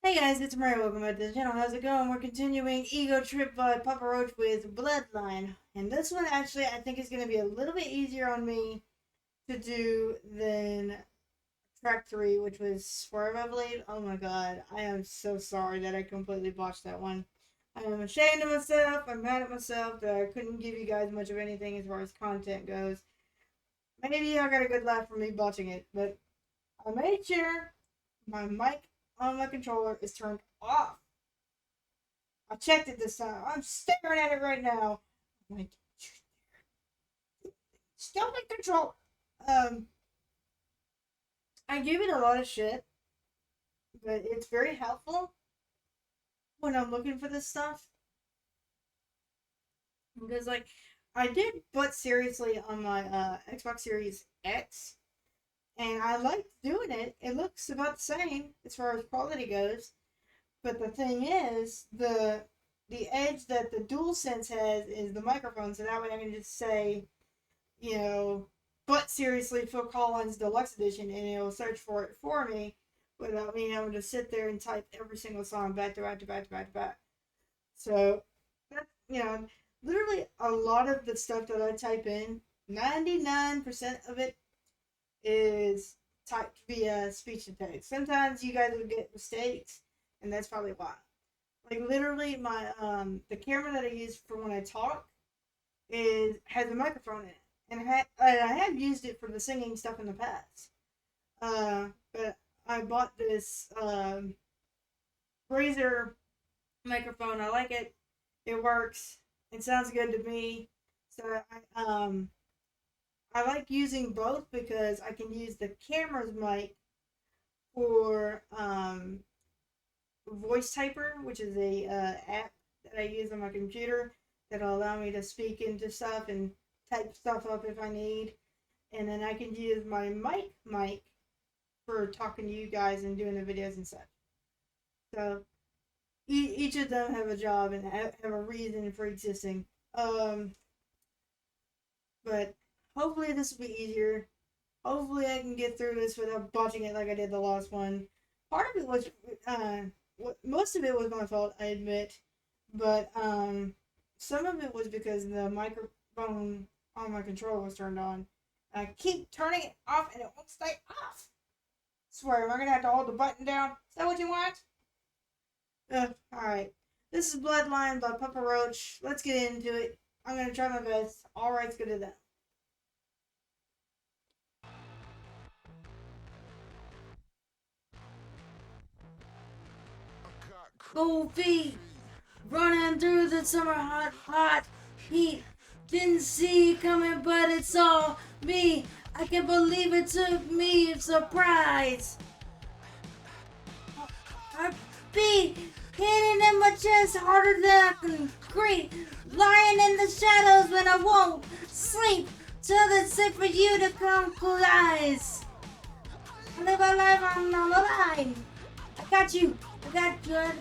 Hey guys, it's Mario. Welcome back to the channel. How's it going? We're continuing Ego Trip by Papa Roach with Bloodline. And this one actually I think is going to be a little bit easier on me to do than track 3, which was Swerve, I believe. Oh my god, I am so sorry that I completely botched that one. I am ashamed of myself. I'm mad at myself that I couldn't give you guys much of anything as far as content goes. Maybe I got a good laugh from me botching it, but I made sure my mic on my controller is turned off. I checked it this time. I'm staring at it right now. I'm like, still in control. Um, I give it a lot of shit, but it's very helpful when I'm looking for this stuff. Because, like, I did butt seriously on my Xbox Series X, and I liked doing it. It looks about the same as far as quality goes. But the thing is, the edge that the DualSense has is the microphone, so that way I can just say, but seriously, Phil Collins Deluxe Edition, and it'll search for it for me without me having to sit there and type every single song back to back to back to back to back. So, literally a lot of the stuff that I type in, 99% of it is typed via speech to text. Sometimes you guys will get mistakes, and that's probably why. Like literally, my the camera that I use for when I talk has a microphone in it, and I have used it for the singing stuff in the past. But I bought this Razer microphone. I like it. It works. It sounds good to me. So I like using both because I can use the camera's mic for Voice Typer, which is a app that I use on my computer that'll allow me to speak into stuff and type stuff up if I need. And then I can use my mic for talking to you guys and doing the videos and such. So each of them have a job and have a reason for existing. But hopefully this will be easier. Hopefully I can get through this without botching it like I did the last one. Part of it was, most of it was my fault, I admit. But some of it was because the microphone on my controller was turned on. I keep turning it off and it won't stay off. Swear, am I gonna have to hold the button down? Is that what you want? Alright. This is Bloodline by Papa Roach. Let's get into it. I'm gonna try my best. All right's good to them. Cold feet, running through the summer hot heat. Didn't see it coming, but it's all me. I can't believe it took me surprise. I beat hitting in my chest harder than I can breathe. Lying in the shadows when I won't sleep. Till it's safe for you to come collide. I live a life on the line. I got you. I got you. I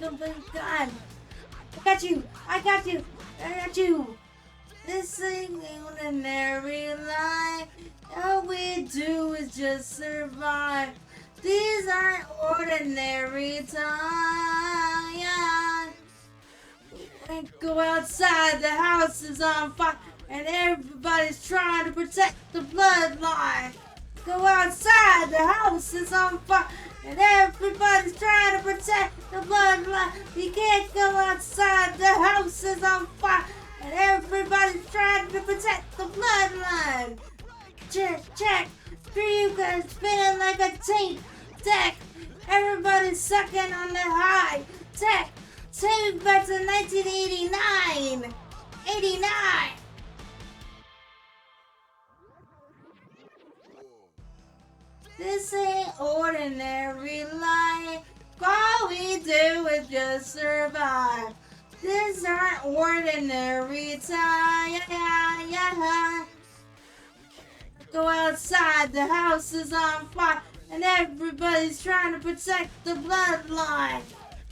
got you. I got you. I got you. This ain't ordinary life. All we do is just survive. These aren't ordinary times. We go outside, the house is on fire, and everybody's trying to protect the bloodline. Go outside, the house is on fire, and everybody's trying to protect the bloodline. We can't go outside, the house is on fire, and everybody's trying to protect the bloodline. Check, check, for you guys spinning like a tape deck. Everybody's sucking on the high tech. Take me back to 1989. 89. This ain't ordinary life. All we do is just survive. This aren't ordinary time. Go outside, the house is on fire, and everybody's trying to protect the bloodline.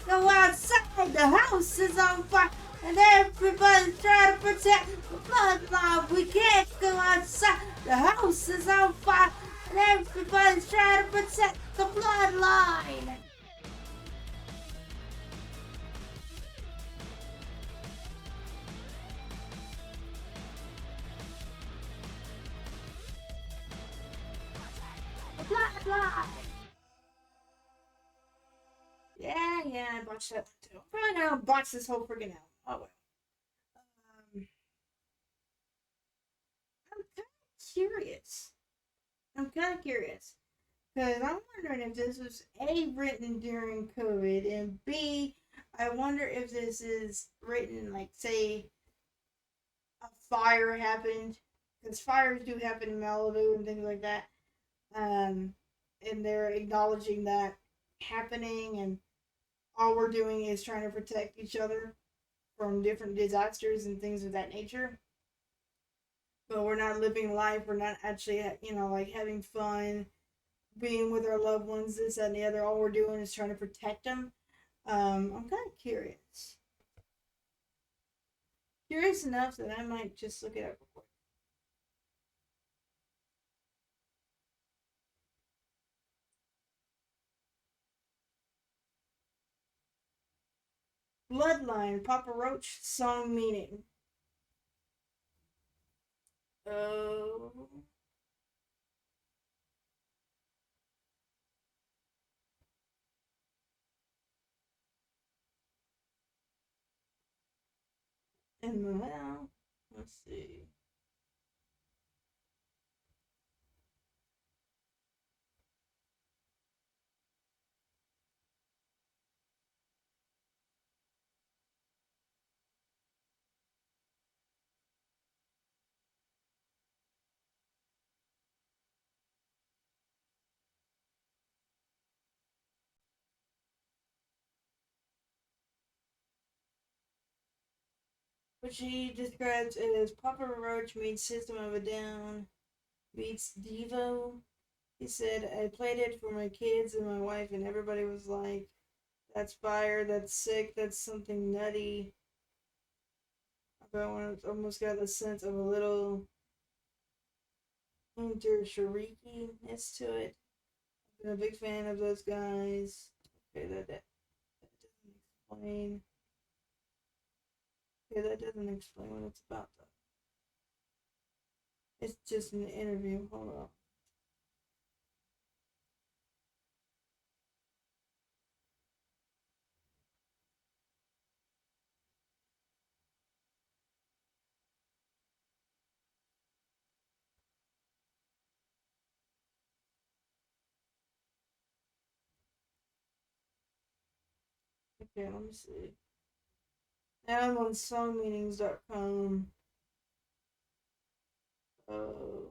Go outside, the house is on fire, and everybody's trying to protect the bloodline. We can't go outside, the house is on fire, and everybody's trying to protect the bloodline. yeah, I botched that one too. Probably now botch this whole freaking album. Oh well. I'm kind of curious. I'm kind of curious because I'm wondering if this was A, written during COVID, and B, I wonder if this is written like, say, a fire happened, because fires do happen in Malibu and things like that. Um, and they're acknowledging that happening, and all we're doing is trying to protect each other from different disasters and things of that nature. But we're not living life. We're not actually, like having fun, being with our loved ones, this, that, and the other. All we're doing is trying to protect them. I'm kind of curious. Curious enough that I might just look it up real quick. Bloodline, Papa Roach, song meaning. Oh. And well, let's see. Which he describes as Papa Roach meets System of a Down meets Devo. He said, I played it for my kids and my wife, and everybody was like, that's fire, that's sick, that's something nutty. I almost got the sense of a little inter ness to it. I've been a big fan of those guys. Okay, that doesn't explain. Okay, that doesn't explain what it's about, though. It's just an interview. Hold on. Okay, let me see. Now I'm on songmeanings.com. Oh.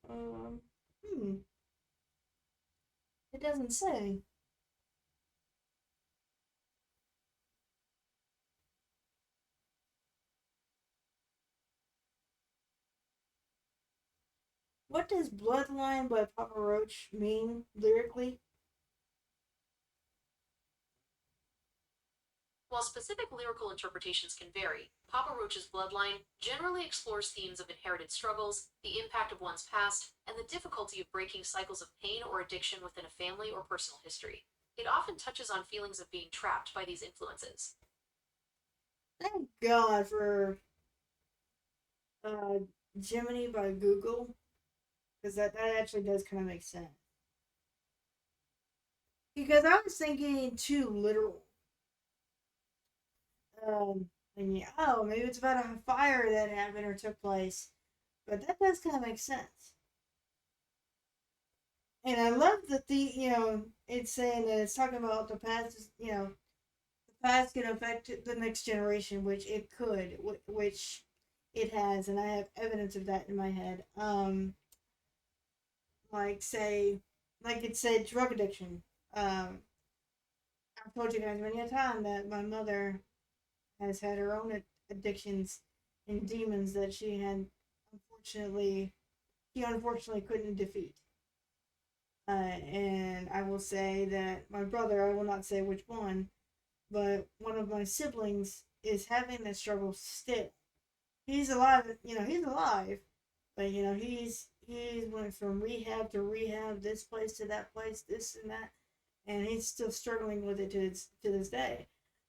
Um. Hmm. It doesn't say. What does Bloodline by Papa Roach mean lyrically? While specific lyrical interpretations can vary, Papa Roach's Bloodline generally explores themes of inherited struggles, the impact of one's past, and the difficulty of breaking cycles of pain or addiction within a family or personal history. It often touches on feelings of being trapped by these influences. Thank God for uh, Gemini by Google, because that actually does kind of make sense. Because I was thinking too literal. And yeah, oh, maybe it's about a fire that happened or took place. But that does kind of make sense. And I love that it's saying that it's talking about the past, the past can affect the next generation, which it could, which it has, and I have evidence of that in my head. Like say, like it said, drug addiction. I've told you guys many a time that my mother has had her own addictions and demons that unfortunately, she unfortunately couldn't defeat. And I will say that my brother, I will not say which one, but one of my siblings is having that struggle still. He's alive, he's alive, but he's went from rehab to rehab, this place to that place, this and that, and he's still struggling with it to this day.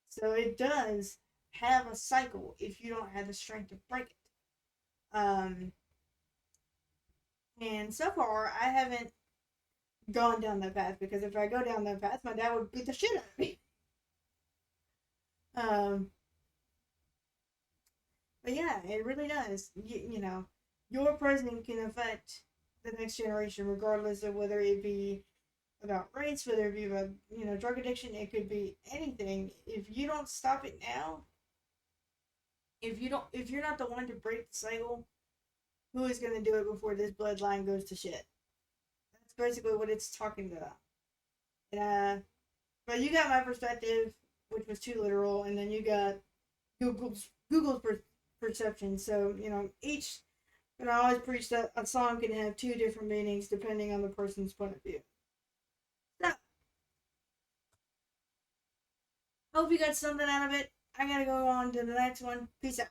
So it does have a cycle if you don't have the strength to break it. And so far, I haven't gone down that path because if I go down that path, my dad would beat the shit out of me. Um, but yeah, it really does. You know, your president can affect the next generation, regardless of whether it be about race, whether it be about drug addiction. It could be anything. If you don't stop it now, if you're not the one to break the cycle, who is going to do it before this bloodline goes to shit? That's basically what it's talking about. And, but you got my perspective, which was too literal, and then you got Google's perception. So each. And I always preach that a song can have two different meanings depending on the person's point of view. So, hope you got something out of it. I gotta go on to the next one. Peace out.